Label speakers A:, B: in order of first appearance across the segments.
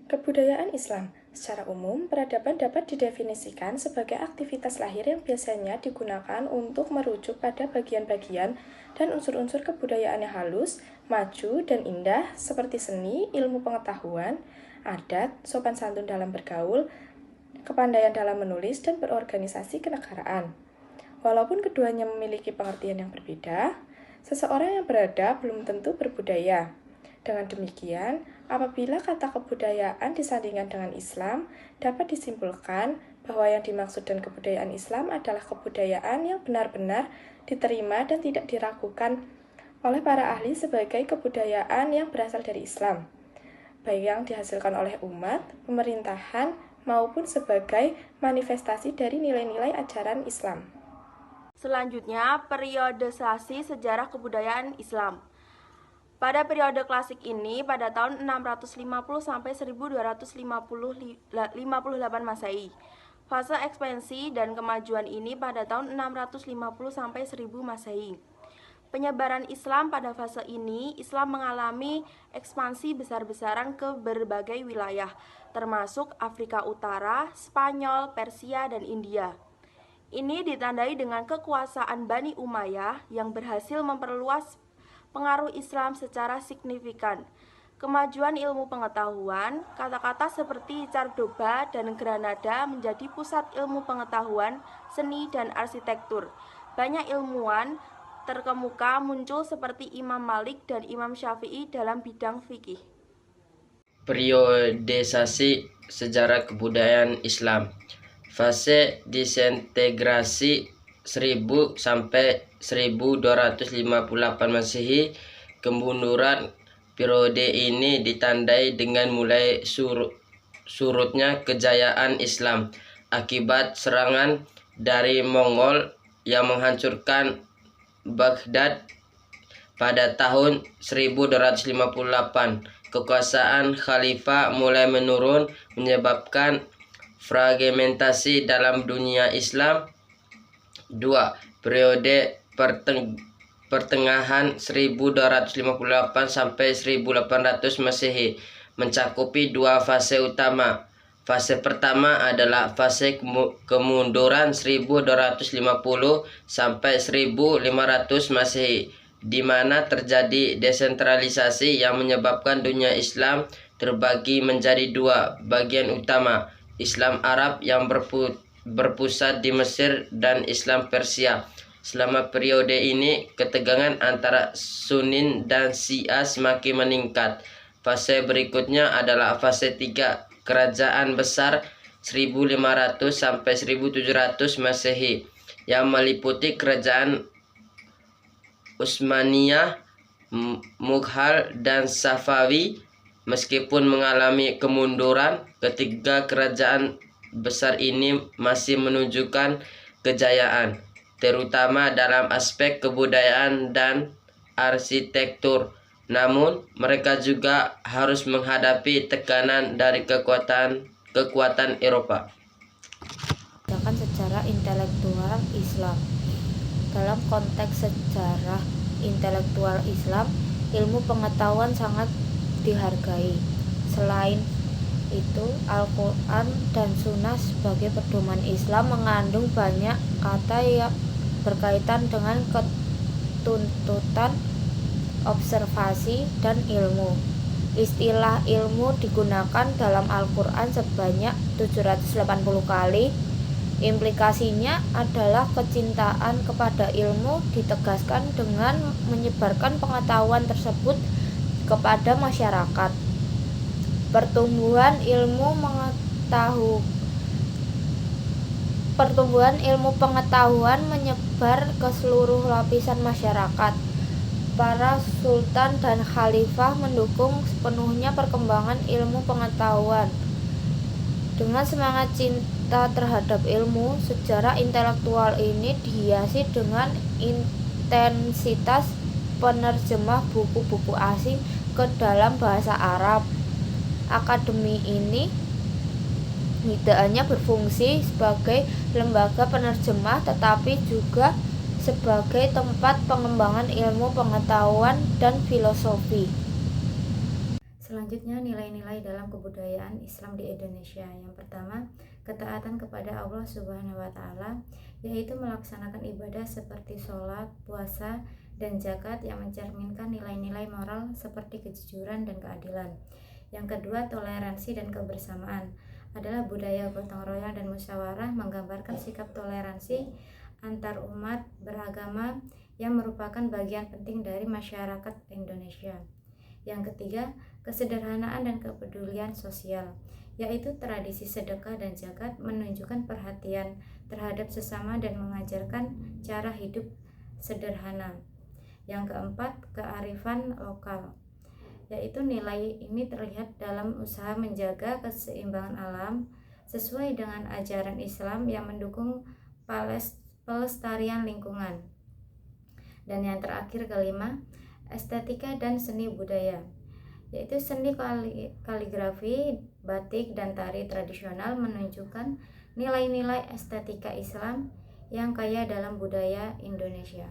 A: Kebudayaan Islam. Secara umum, peradaban dapat didefinisikan sebagai aktivitas lahir yang biasanya digunakan untuk merujuk pada bagian-bagian dan unsur-unsur kebudayaan yang halus, maju, dan indah seperti seni, ilmu pengetahuan, adat, sopan santun dalam bergaul, kepandaian dalam menulis, dan berorganisasi kenegaraan. Walaupun keduanya memiliki pengertian yang berbeda, seseorang yang beradab belum tentu berbudaya. Dengan demikian, apabila kata kebudayaan disandingkan dengan Islam, dapat disimpulkan bahwa yang dimaksud dengan kebudayaan Islam adalah kebudayaan yang benar-benar diterima dan tidak diragukan oleh para ahli sebagai kebudayaan yang berasal dari Islam, baik yang dihasilkan oleh umat, pemerintahan, maupun sebagai manifestasi dari nilai-nilai ajaran Islam.
B: Selanjutnya, periodisasi sejarah kebudayaan Islam. Pada periode klasik ini, pada tahun 650 sampai 1258 Masehi. Fase ekspansi dan kemajuan ini pada tahun 650 sampai 1000 Masehi. Penyebaran Islam pada fase ini, Islam mengalami ekspansi besar-besaran ke berbagai wilayah, termasuk Afrika Utara, Spanyol, Persia, dan India. Ini ditandai dengan kekuasaan Bani Umayyah yang berhasil memperluas pengaruh Islam secara signifikan. Kemajuan ilmu pengetahuan, kata-kata seperti Cordoba dan Granada menjadi pusat ilmu pengetahuan, seni, dan arsitektur. Banyak ilmuwan terkemuka muncul seperti Imam Malik dan Imam Syafi'i dalam bidang fikih.
C: Periodisasi sejarah kebudayaan Islam. Fase disintegrasi 1000 sampai 1258 Masehi. Kemunduran periode ini ditandai dengan mulai surutnya kejayaan Islam akibat serangan dari Mongol yang menghancurkan Baghdad pada tahun 1258. Kekuasaan khalifah mulai menurun, menyebabkan fragmentasi dalam dunia Islam. 2. Periode pertengahan 1258 sampai 1800 Masehi mencakupi dua fase utama. Fase pertama adalah fase kemunduran 1250 sampai 1500 Masehi, di mana terjadi desentralisasi yang menyebabkan dunia Islam terbagi menjadi dua bagian utama, Islam Arab yang berpusat di Mesir dan Islam Persia. Selama periode ini, ketegangan antara Sunni dan Syiah semakin meningkat. Fase berikutnya adalah fase 3, kerajaan besar 1500 sampai 1700 Masehi, yang meliputi kerajaan Utsmaniyah, Mughal, dan Safawi. Meskipun mengalami kemunduran, ketiga kerajaan besar ini masih menunjukkan kejayaan, terutama dalam aspek kebudayaan dan arsitektur. Namun, mereka juga harus menghadapi tekanan dari kekuatan Eropa.
D: Sejarah intelektual Islam. Dalam konteks sejarah intelektual Islam, ilmu pengetahuan sangat dihargai. Selain itu, Al-Quran dan Sunnah sebagai pedoman Islam mengandung banyak kata yang berkaitan dengan ketuntutan, observasi, dan ilmu. Istilah ilmu digunakan dalam Al-Quran sebanyak 780 kali. Implikasinya adalah kecintaan kepada ilmu ditegaskan dengan menyebarkan pengetahuan tersebut kepada masyarakat. Pertumbuhan ilmu pengetahuan menyebar ke seluruh lapisan masyarakat. Para sultan dan khalifah mendukung sepenuhnya perkembangan ilmu pengetahuan. Dengan semangat cinta terhadap ilmu, sejarah intelektual ini dihiasi dengan intensitas penerjemah buku-buku asing ke dalam bahasa Arab. Akademi ini tidak hanya berfungsi sebagai lembaga penerjemah, tetapi juga sebagai tempat pengembangan ilmu pengetahuan dan filosofi.
E: Selanjutnya, nilai-nilai dalam kebudayaan Islam di Indonesia. Yang pertama, ketaatan kepada Allah Subhanahu wa Ta'ala, yaitu melaksanakan ibadah seperti sholat, puasa, dan zakat yang mencerminkan nilai-nilai moral seperti kejujuran dan keadilan. Yang kedua, toleransi dan kebersamaan adalah budaya gotong royong dan musyawarah, menggambarkan sikap toleransi antar umat beragama yang merupakan bagian penting dari masyarakat Indonesia. Yang ketiga, kesederhanaan dan kepedulian sosial, yaitu tradisi sedekah dan zakat menunjukkan perhatian terhadap sesama dan mengajarkan cara hidup sederhana. Yang keempat, kearifan lokal, yaitu nilai ini terlihat dalam usaha menjaga keseimbangan alam sesuai dengan ajaran Islam yang mendukung pelestarian lingkungan. Dan yang terakhir, kelima, estetika dan seni budaya, yaitu seni kaligrafi, batik, dan tari tradisional menunjukkan nilai-nilai estetika Islam yang kaya dalam budaya Indonesia.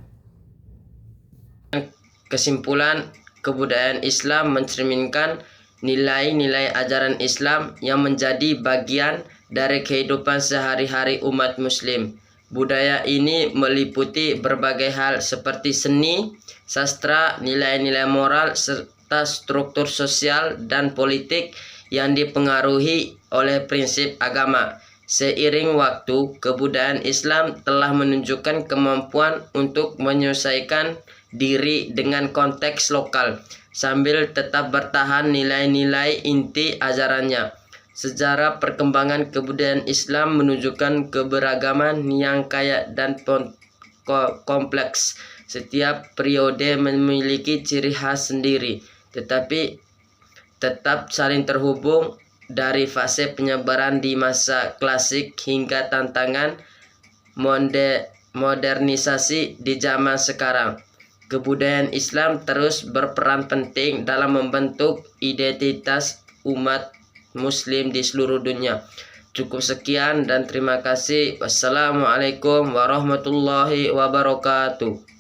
C: Kesimpulan, kebudayaan Islam mencerminkan nilai-nilai ajaran Islam yang menjadi bagian dari kehidupan sehari-hari umat muslim. Budaya ini meliputi berbagai hal seperti seni, sastra, nilai-nilai moral, serta struktur sosial dan politik yang dipengaruhi oleh prinsip agama. Seiring waktu, kebudayaan Islam telah menunjukkan kemampuan untuk menyesuaikan diri dengan konteks lokal, sambil tetap bertahan nilai-nilai inti ajarannya. Sejarah perkembangan kebudayaan Islam menunjukkan keberagaman yang kaya dan kompleks. Setiap periode memiliki ciri khas sendiri, tetapi tetap saling terhubung dari fase penyebaran di masa klasik hingga tantangan modernisasi di zaman sekarang. Kebudayaan Islam terus berperan penting dalam membentuk identitas umat Muslim di seluruh dunia. Cukup sekian dan terima kasih. Wassalamualaikum warahmatullahi wabarakatuh.